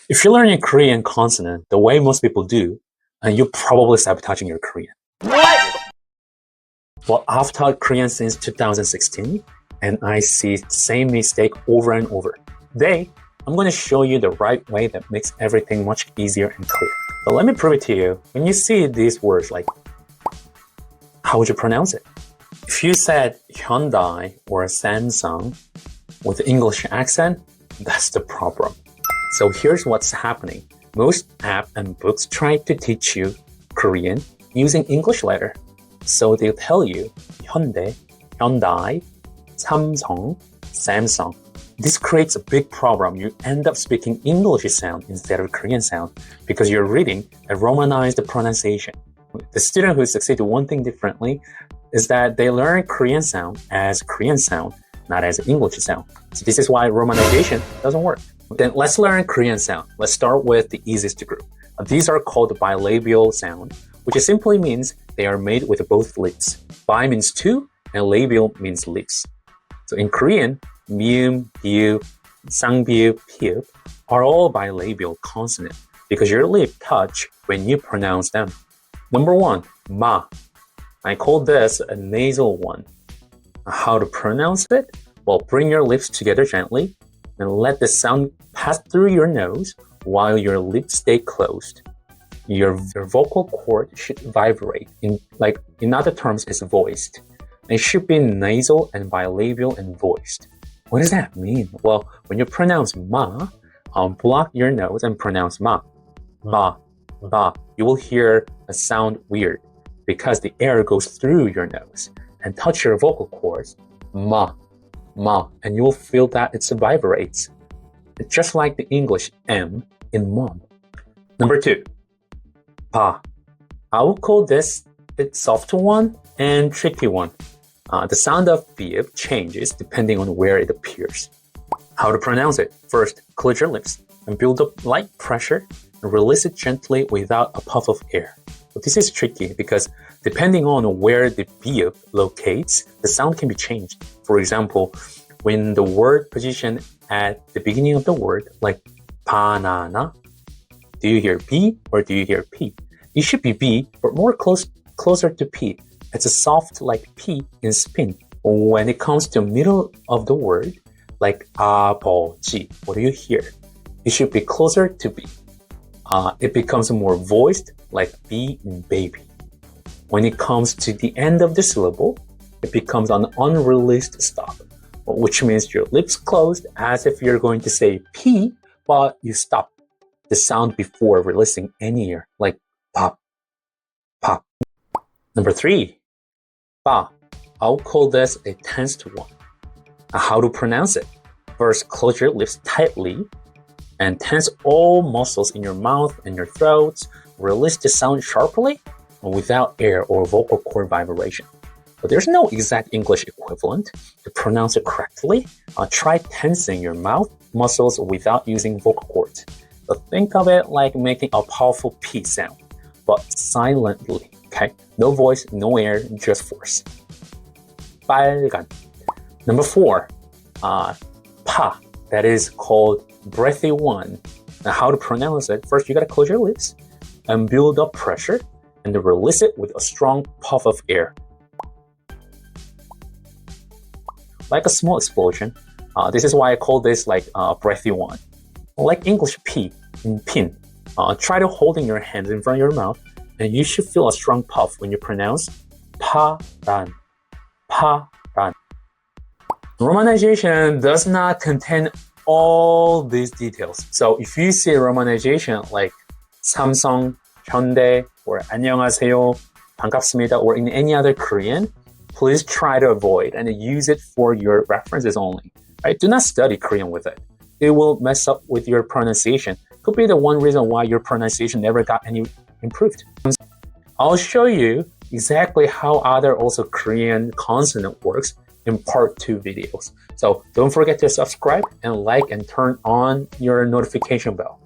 If you're learning Korean consonant the way most people do, you're probably sabotaging your Korean. What? Well, I've taught Korean since 2016, and I see the same mistake over and over. Today, I'm going to show you the right way that makes everything much easier and clear. So let me prove it to you. When you see these words like, how would you pronounce it? If you said Hyundai or Samsung with English accent, that's the problem. So here's what's happening. Most apps and books try to teach you Korean using English letter. So they'll tell you Hyundai, Samsung, Samsung. This creates a big problem. You end up speaking English sound instead of Korean sound because you're reading a romanized pronunciation. The student who succeeds one thing differently is that they learn Korean sound as Korean sound, not as English sound. So this is why romanization doesn't work. Then let's learn Korean sound. Let's start with the easiest group. These are called bilabial sound, which simply means they are made with both lips. Bi means two, and labial means lips. So in Korean, mium, biu, sangbiu, piu are all bilabial consonant because your lip touch when you pronounce them. Number one, ma. I call this a nasal one. How to pronounce it? Well, bring your lips together gently and let the sound pass through your nose while your lips stay closed. Your vocal cord should vibrate. In other terms, it's voiced. It should be nasal and bilabial and voiced. What does that mean? Well, when you pronounce ma, block your nose and pronounce ma. Ma, ma. You will hear a sound weird because the air goes through your nose and touch your vocal cords. Ma, ma. And you will feel that it vibrates. It's just like the English M in mom. Number two, pa. I will call this a soft one and tricky one. The sound of bib changes depending on where it appears. How to pronounce it? First, close your lips and build up light pressure and release it gently without a puff of air. But this is tricky because depending on where the bib locates, the sound can be changed. For example, when the word position at the beginning of the word, like banana, do you hear B or do you hear P? It should be B, but more closer to P. It's a soft like P in spin. When it comes to middle of the word, like 아버지, what do you hear? It should be closer to B. It becomes more voiced like B in baby. When it comes to the end of the syllable, it becomes an unreleased stop, which means your lips closed as if you're going to say P, but you stop the sound before releasing any air, like pop, pop. Number three, ba. I'll call this a tensed one. How to pronounce it? First, close your lips tightly and tense all muscles in your mouth and your throat. Release the sound sharply without air or vocal cord vibration. But there's no exact English equivalent. To pronounce it correctly, try tensing your mouth muscles without using vocal cords. But think of it like making a powerful P sound, but silently, okay? No voice, no air, just force. 빨간. Number four, pa. That is called breathy one. Now, how to pronounce it? First, you gotta close your lips and build up pressure and then release it with a strong puff of air. Like a small explosion. This is why I call this like breathy one. Like English P in pin. Try to hold in your hands in front of your mouth and you should feel a strong puff when you pronounce 파란. 파란. Romanization does not contain all these details. So if you see romanization like Samsung, Hyundai, or 안녕하세요, 반갑습니다, or in any other Korean, please try to avoid and use it for your references only. Right? Do not study Korean with it. It will mess up with your pronunciation. Could be the one reason why your pronunciation never got any improved. I'll show you exactly how other also Korean consonant works in part 2 videos. So don't forget to subscribe and like and turn on your notification bell.